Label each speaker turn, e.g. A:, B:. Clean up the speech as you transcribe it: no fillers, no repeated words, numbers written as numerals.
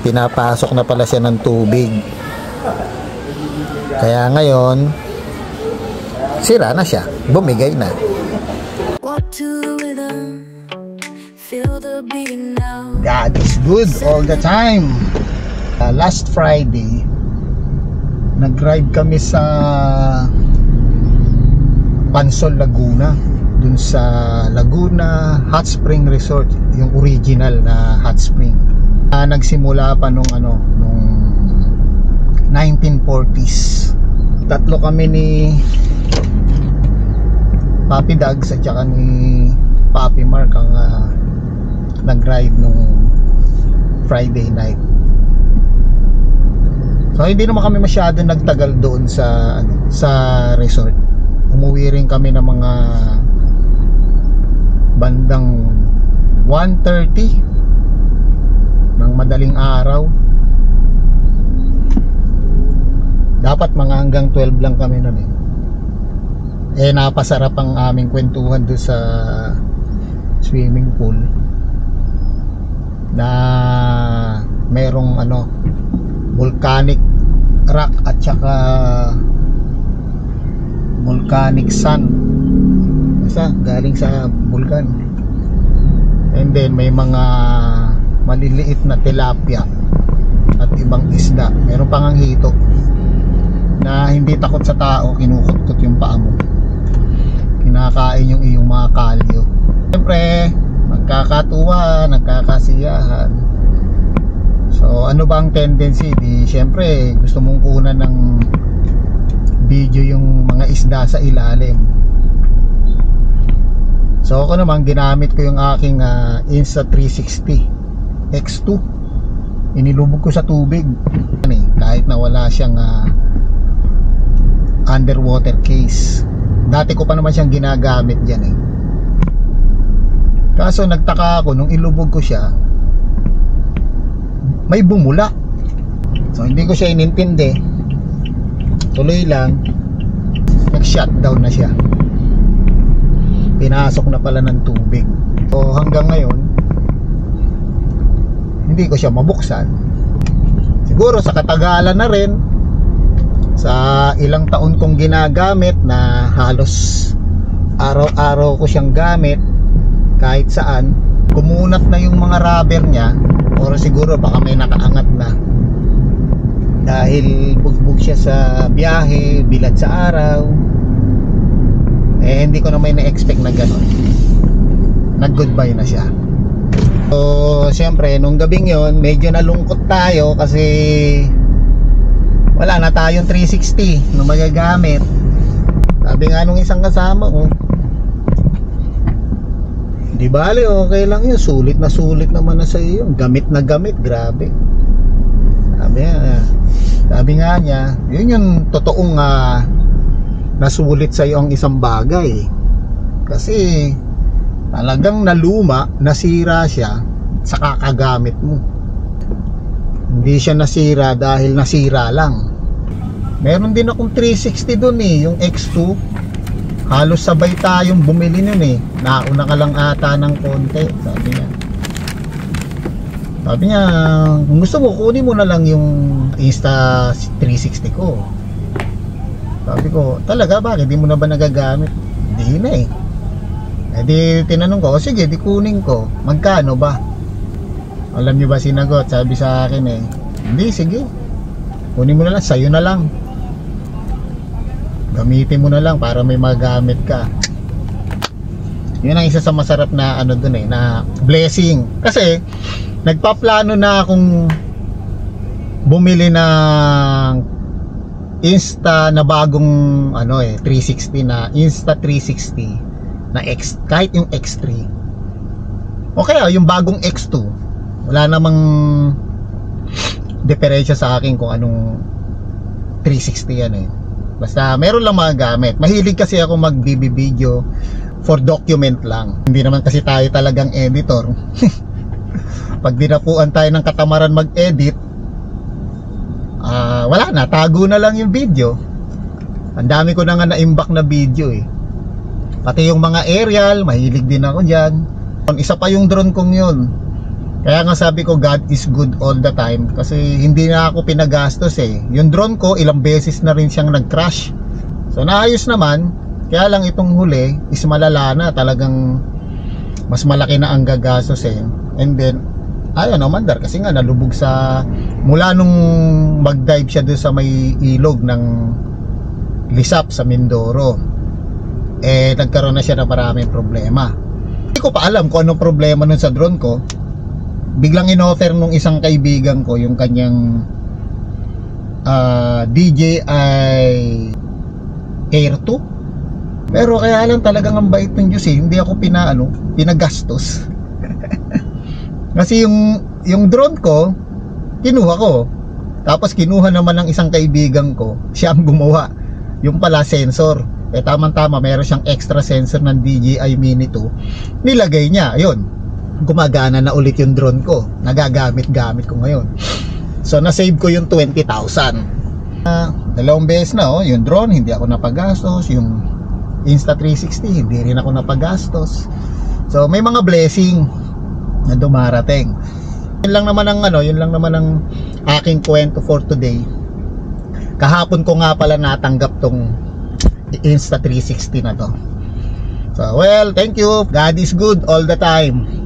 A: pinapasok na pala siya ng tubig. Kaya ngayon, sira na siya, bumigay na. God is good all the time. Last Friday, nag-ride kami sa Pansol, Laguna. Dun sa Laguna Hot Spring Resort, yung original na hot spring. Nagsimula pa nung 1940s. Tatlo kami ni Papi Dags at saka ni Papi Mark ang nag-ride nung Friday night. So hindi naman kami masyado nagtagal doon sa resort. Umuwi rin kami ng mga bandang 1:30 ng madaling araw. Dapat mga hanggang 12 lang kami nun eh. Napasarap ang aming kwentuhan doon sa swimming pool na merong volcanic rock at saka volcanic sun. Basta galing sa vulkan. And then may mga maliliit na tilapia at ibang isda. Meron pang hito na hindi takot sa tao, kinukutkot yung paa mo, kinakain yung iyong mga kalyo. Siyempre nagkakatuwa, nagkakasiyahan. So ano ba ang tendency? Siyempre gusto mong kunan ng video yung mga isda sa ilalim. So ako naman ginamit ko yung aking Insta360 X2. Inilubog ko sa tubig kahit na wala siyang underwater case. Dati ko pa naman siyang ginagamit dyan Kaso nagtaka ako nung ilubog ko siya, may bumula. So hindi ko siya inintindi. Tuloy lang, nag-shutdown na siya. Pinasok na pala ng tubig. So hanggang ngayon hindi ko siya mabuksan. Siguro sa katagalan na rin, sa ilang taon kong ginagamit na halos araw-araw ko siyang gamit kahit saan, kumunat na yung mga rubber niya, or siguro baka may nakaangat na dahil bugbog siya sa biyahe, bilad sa araw. Hindi ko na may na-expect na gano'n. Nag-goodbye na siya. So siyempre nung gabing yon medyo nalungkot tayo kasi wala na tayong 360 na magagamit. Sabi nga nung isang kasama ko, di bale, okay lang yun, sulit naman na sa iyo, gamit na gamit, grabe. Sabi nga niya, yun yung totoong nasulit sa iyo ang isang bagay. Kasi talagang naluma, nasira siya sa kakagamit mo. Hindi siya nasira dahil nasira lang. Meron din akong 360 dun yung X2. Halos sabay tayong bumili nun nauna ka lang ata ng konti. Sabi niya, kung gusto mo kunin mo na lang yung Insta360 ko. Sabi ko, talaga bakit? Di mo na ba nagagamit? Hindi na di tinanong ko, sige di kunin ko. Magkano ba? Alam niyo ba sinagot? Sabi sa akin hindi, sige, kunin mo na lang, sayo na lang, gamitin mo na lang para may magamit ka. Yun ang isa sa masarap na dun na blessing. Kasi nagpaplano na akong bumili ng Insta na bagong 360 na Insta360 na X, kahit yung X3 okay yung bagong X2 wala namang diferensya sa akin kung anong 360 yan basta meron lang mga gamit. Mahilig kasi ako mag-video for document lang, hindi naman kasi tayo talagang editor. Pag dinapuan tayo ng katamaran mag-edit, wala na, tago na lang yung video. Ang dami ko na nga na-imbak na video pati yung mga aerial, mahilig din ako dyan. Isa pa yung drone kong yun, Kaya nga sabi ko God is good all the time, kasi hindi na ako pinagastos eh. Yung drone ko ilang beses na rin siyang nag-crash. So naayos naman, kaya lang itong huli is malala na, talagang mas malaki na ang gagastos eh. And then ayaw na umandar kasi nga nalubog sa, mula nung mag-dive siya doon sa may ilog ng Lisap sa Mindoro, eh nagkaroon na siya ng maraming problema. Hindi ko pa alam kung anong problema nun sa drone ko. Biglang in-offer nung isang kaibigan ko yung kanyang DJI Air 2. Pero kaya lang talagang ang bait ng Diyos eh, hindi ako pinagastos. Kasi yung drone ko kinuha ko, tapos kinuha naman ng isang kaibigan ko, siya ang gumawa. Yung pala sensor, eh tamang-tama meron siyang extra sensor ng DJI Mini 2, nilagay niya, ayun, gumagana na ulit yung drone ko, nagagamit-gamit ko ngayon. So na-save ko yung 20,000. Dalawang beses na yung drone hindi ako napagastos, yung Insta360 hindi rin ako napagastos. So may mga blessing na dumarating. Yun lang naman ang aking kwento for today. Kahapon ko nga pala natanggap tong Insta360 na to. So well, thank you. God is good all the time.